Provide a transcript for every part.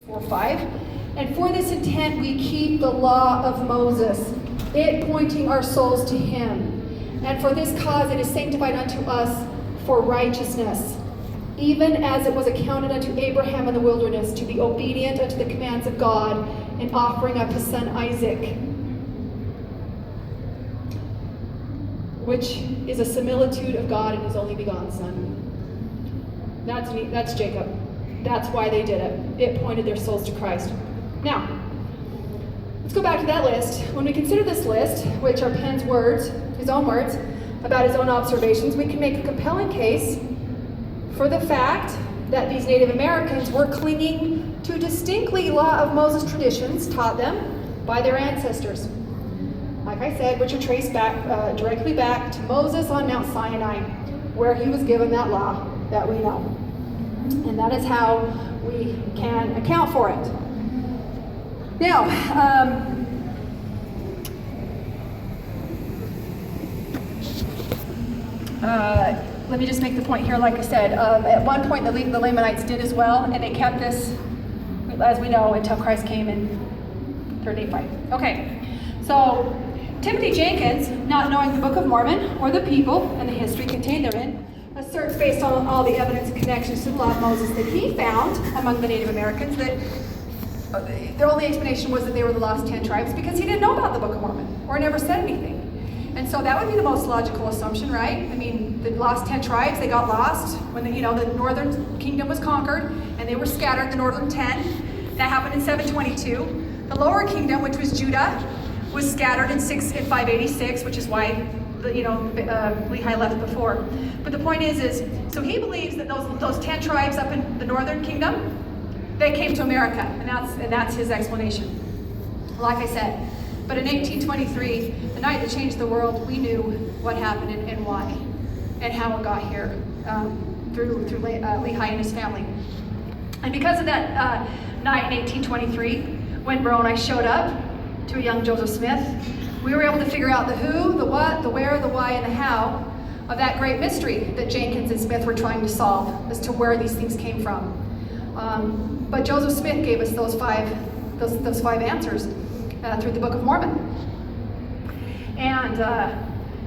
4:5. And for this intent we keep the law of Moses, it pointing our souls to him. And for this cause it is sanctified unto us for righteousness, even as it was accounted unto Abraham in the wilderness to be obedient unto the commands of God in offering up his son Isaac, which is a similitude of God and his only begotten son. That's Jacob. That's why they did it. It pointed their souls to Christ. Now, let's go back to that list. When we consider this list, which are Penn's words, his own words, about his own observations, we can make a compelling case for the fact that these Native Americans were clinging to distinctly law of Moses traditions taught them by their ancestors. Like I said, which are traced back directly back to Moses on Mount Sinai, where he was given that law that we know. And that is how we can account for it. Now, let me just make the point here, like I said, at one point the Lamanites did as well, and they kept this, as we know, until Christ came in 385. Okay, so Timothy Jenkins, not knowing the Book of Mormon or the people and the history contained therein, asserts based on all the evidence and connections to the law of Moses that he found among the Native Americans that their only explanation was that they were the lost 10 tribes because he didn't know about the Book of Mormon or never said anything. And so that would be the most logical assumption, right? I mean, the lost 10 tribes, they got lost when the northern kingdom was conquered and they were scattered, the northern 10. That happened in 722. The lower kingdom, which was Judah, was scattered in 586, which is why Lehi left before. But the point is so he believes that those 10 tribes up in the northern kingdom, they came to America, and that's his explanation. Like I said, but in 1823, the night that changed the world, we knew what happened and why, and how it got here through Lehi and his family. And because of that night in 1823, when Moroni showed up to a young Joseph Smith, we were able to figure out the who, the what, the where, the why, and the how of that great mystery that Jenkins and Smith were trying to solve as to where these things came from. But Joseph Smith gave us those five answers through the Book of Mormon. And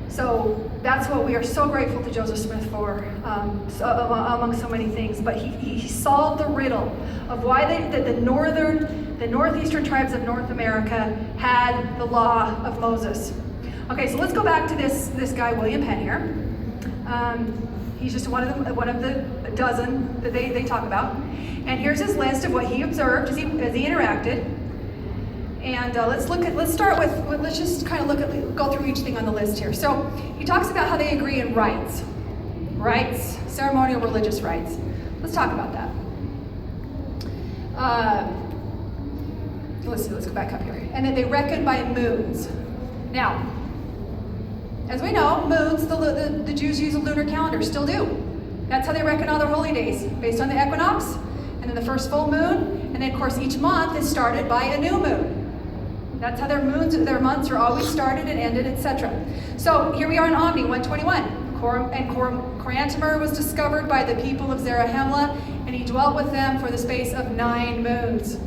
so that's what we are so grateful to Joseph Smith for, among so many things. But he solved the riddle of why the northeastern tribes of North America had the law of Moses. Okay, so let's go back to this guy, William Penn here. He's just one of the dozen that they talk about. And here's his list of what he observed as he interacted. And let's just kind of go through each thing on the list here. So he talks about how they agree in rites, ceremonial religious rites. Let's talk about that. Let's go back up here. And then they reckon by moons. Now, as we know, moons, the Jews use a lunar calendar, still do. That's how they reckon all their holy days, based on the equinox, and then the first full moon, and then of course each month is started by a new moon. That's how their months are always started and ended, etc. So here we are in Omni 121. Coriantumr was discovered by the people of Zarahemla, and he dwelt with them for the space of 9 moons.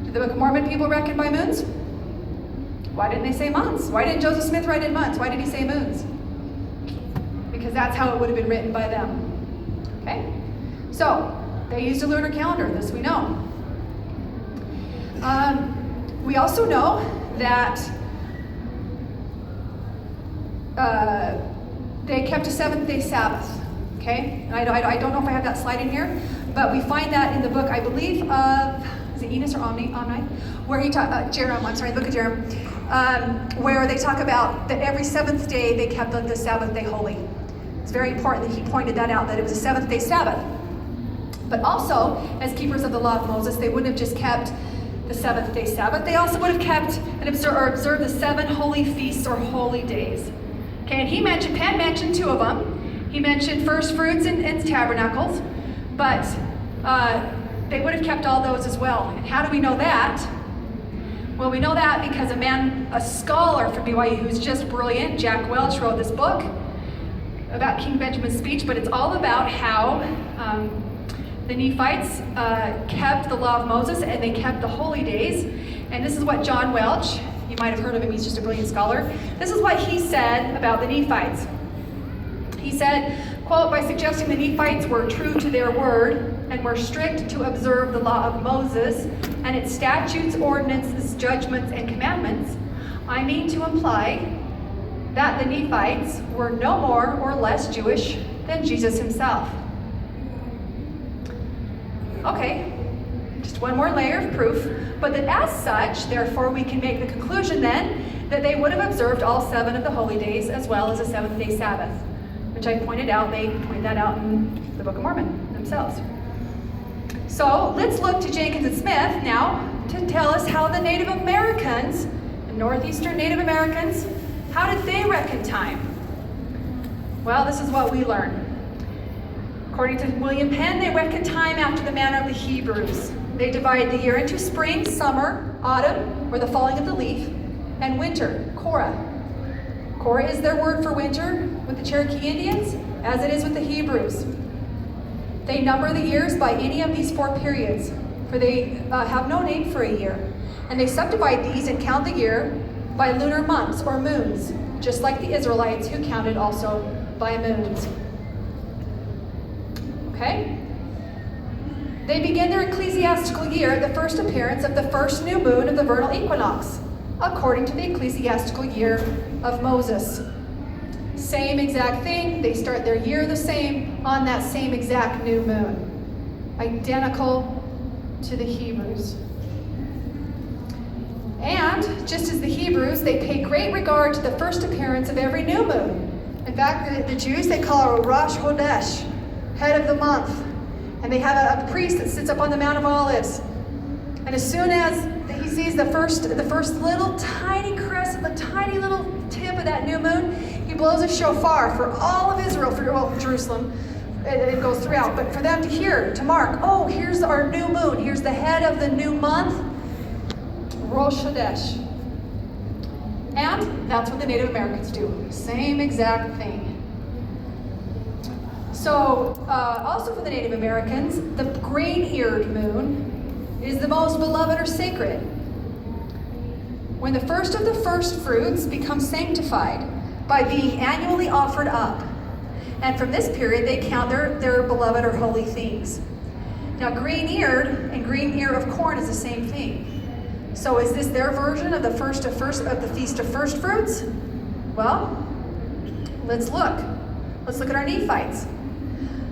Did the Book of Mormon people reckon by moons? Why didn't they say months? Why didn't Joseph Smith write in months? Why did he say moons? Because that's how it would have been written by them. Okay? So, they used a lunar calendar, this we know. We also know that they kept a 7th-day Sabbath. Okay? I don't know if I have that slide in here, but we find that in the book, I believe, of, is it Enos or Omni, where he taught, the book of Jeremiah, where they talk about that every 7th day they kept the Sabbath day holy. It's very important that he pointed that out, that it was a 7th-day Sabbath. But also, as keepers of the law of Moses, they wouldn't have just kept the 7th-day Sabbath. They also would have kept and observed the 7 holy feasts or holy days. Okay, and Penn mentioned 2 of them. He mentioned first fruits and tabernacles, but they would have kept all those as well. And how do we know that? Well, we know that because a scholar from BYU who's just brilliant, Jack Welch, wrote this book about King Benjamin's speech, but it's all about how The Nephites kept the law of Moses, and they kept the holy days. And this is what John Welch, you might have heard of him, he's just a brilliant scholar. This is what he said about the Nephites. He said, quote, by suggesting the Nephites were true to their word and were strict to observe the law of Moses and its statutes, ordinances, judgments, and commandments, I mean to imply that the Nephites were no more or less Jewish than Jesus himself. Okay, just one more layer of proof, but that as such, therefore, we can make the conclusion then that they would have observed all 7 of the holy days as well as a 7th-day Sabbath, which I pointed out, they point that out in the Book of Mormon themselves. So let's look to Jenkins and Smith now to tell us how the Native Americans, the Northeastern Native Americans, how did they reckon time? Well, this is what we learn. According to William Penn, they reckon time after the manner of the Hebrews. They divide the year into spring, summer, autumn, or the falling of the leaf, and winter, Korah. Korah is their word for winter with the Cherokee Indians, as it is with the Hebrews. They number the years by any of these 4 periods, for they have no name for a year. And they subdivide these and count the year by lunar months or moons, just like the Israelites who counted also by moons. Okay? They begin their ecclesiastical year at the first appearance of the first new moon of the vernal equinox, according to the ecclesiastical year of Moses. Same exact thing, they start their year the same on that same exact new moon. Identical to the Hebrews. And, just as the Hebrews, they pay great regard to the first appearance of every new moon. In fact, the Jews, they call it Rosh Chodesh, head of the month. And they have a priest that sits up on the Mount of Olives. And as soon as he sees the first little tiny crescent, the tiny little tip of that new moon, he blows a shofar for all of Israel, for Jerusalem. It goes throughout, but for them to hear, to mark, oh, here's our new moon. Here's the head of the new month, Rosh Chodesh. And that's what the Native Americans do. Same exact thing. So, also for the Native Americans, the green-eared moon is the most beloved or sacred. When the first of the first fruits become sanctified by being annually offered up. And from this period, they count their beloved or holy things. Now, green-eared and green ear of corn is the same thing. So is this their version of the Feast of First Fruits? Well, let's look. Let's look at our Nephites.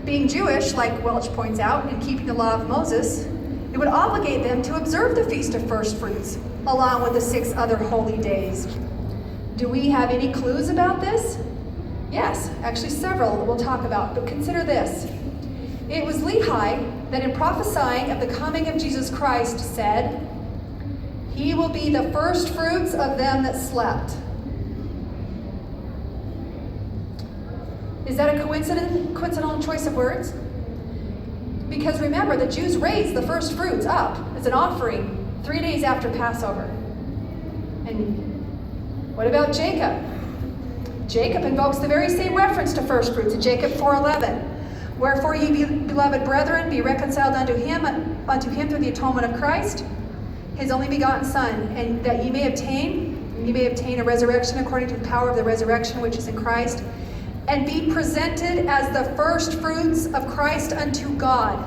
Being Jewish, like Welch points out, and keeping the law of Moses, it would obligate them to observe the Feast of First Fruits, along with the 6 other holy days. Do we have any clues about this? Yes, actually several that we'll talk about, but consider this. It was Lehi that in prophesying of the coming of Jesus Christ said, "He will be the first fruits of them that slept." Is that a coincidental choice of words? Because remember, the Jews raised the first fruits up as an offering 3 days after Passover. And what about Jacob? Jacob invokes the very same reference to first fruits in Jacob 4:11. "Wherefore ye beloved brethren, be reconciled unto him through the atonement of Christ, his only begotten Son, and that ye may obtain a resurrection according to the power of the resurrection which is in Christ, and be presented as the first fruits of Christ unto God,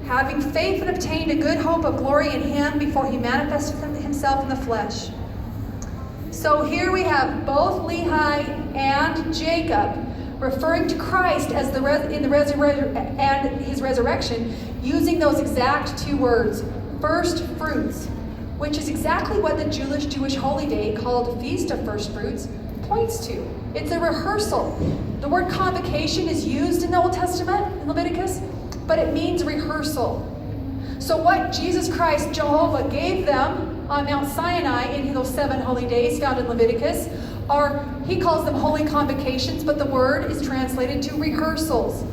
having faith and obtained a good hope of glory in him before he manifested himself in the flesh." So here we have both Lehi and Jacob referring to Christ as and his resurrection, using those exact 2 words, first fruits, which is exactly what the Jewish holy day called Feast of First Fruits points to. It's a rehearsal. The word convocation is used in the Old Testament, in Leviticus, but it means rehearsal. So what Jesus Christ, Jehovah, gave them on Mount Sinai in those 7 holy days found in Leviticus he calls them holy convocations, but the word is translated to rehearsals.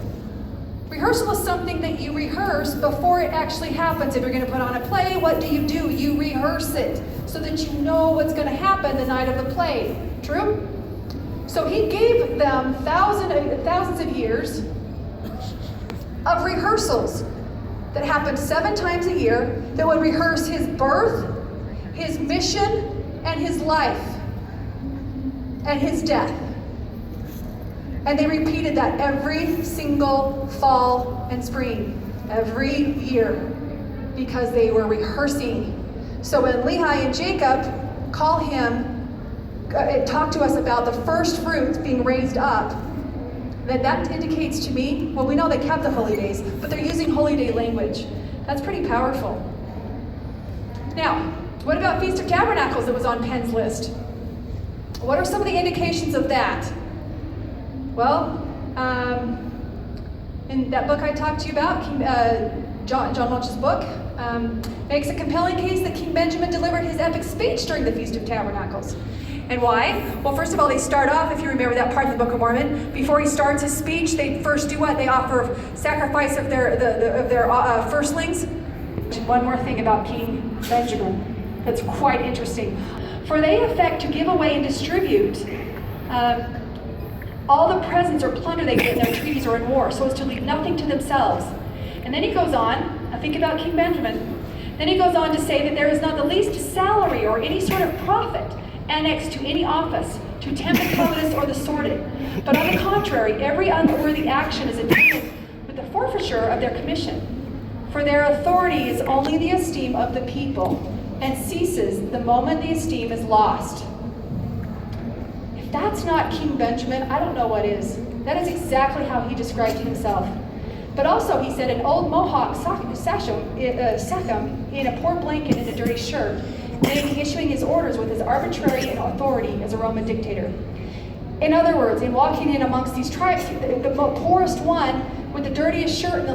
Rehearsal is something that you rehearse before it actually happens. If you're going to put on a play, what do? You rehearse it so that you know what's going to happen the night of the play. True? So he gave them thousands of years of rehearsals that happened 7 times a year that would rehearse his birth, his mission, and his life, and his death. And they repeated that every single fall and spring, every year, because they were rehearsing. So when Lehi and Jacob call him, talk to us about the first fruits being raised up, that indicates to me, well, we know they kept the holy days, but they're using holy day language. That's pretty powerful. Now, what about Feast of Tabernacles that was on Penn's list? What are some of the indications of that? Well, in that book I talked to you about, John Welch's book, makes a compelling case that King Benjamin delivered his epic speech during the Feast of Tabernacles. And why? Well, first of all, they start off, if you remember that part of the Book of Mormon, before he starts his speech, they first do what? They offer sacrifice of their firstlings. One more thing about King Benjamin that's quite interesting. For they affect to give away and distribute all the presents or plunder they get in their treaties or in war, so as to leave nothing to themselves. And then he goes on, now think about King Benjamin. Then he goes on to say that there is not the least salary or any sort of profit annexed to any office to tempt the covetous or the sordid. But on the contrary, every unworthy action is attended with the forfeiture of their commission. For their authority is only the esteem of the people, and ceases the moment the esteem is lost. If that's not King Benjamin, I don't know what is. That is exactly how he described himself. But also, he said, an old Mohawk sachem in a poor blanket and a dirty shirt, issuing his orders with his arbitrary authority as a Roman dictator. In other words, in walking in amongst these tribes, the poorest one with the dirtiest shirt and the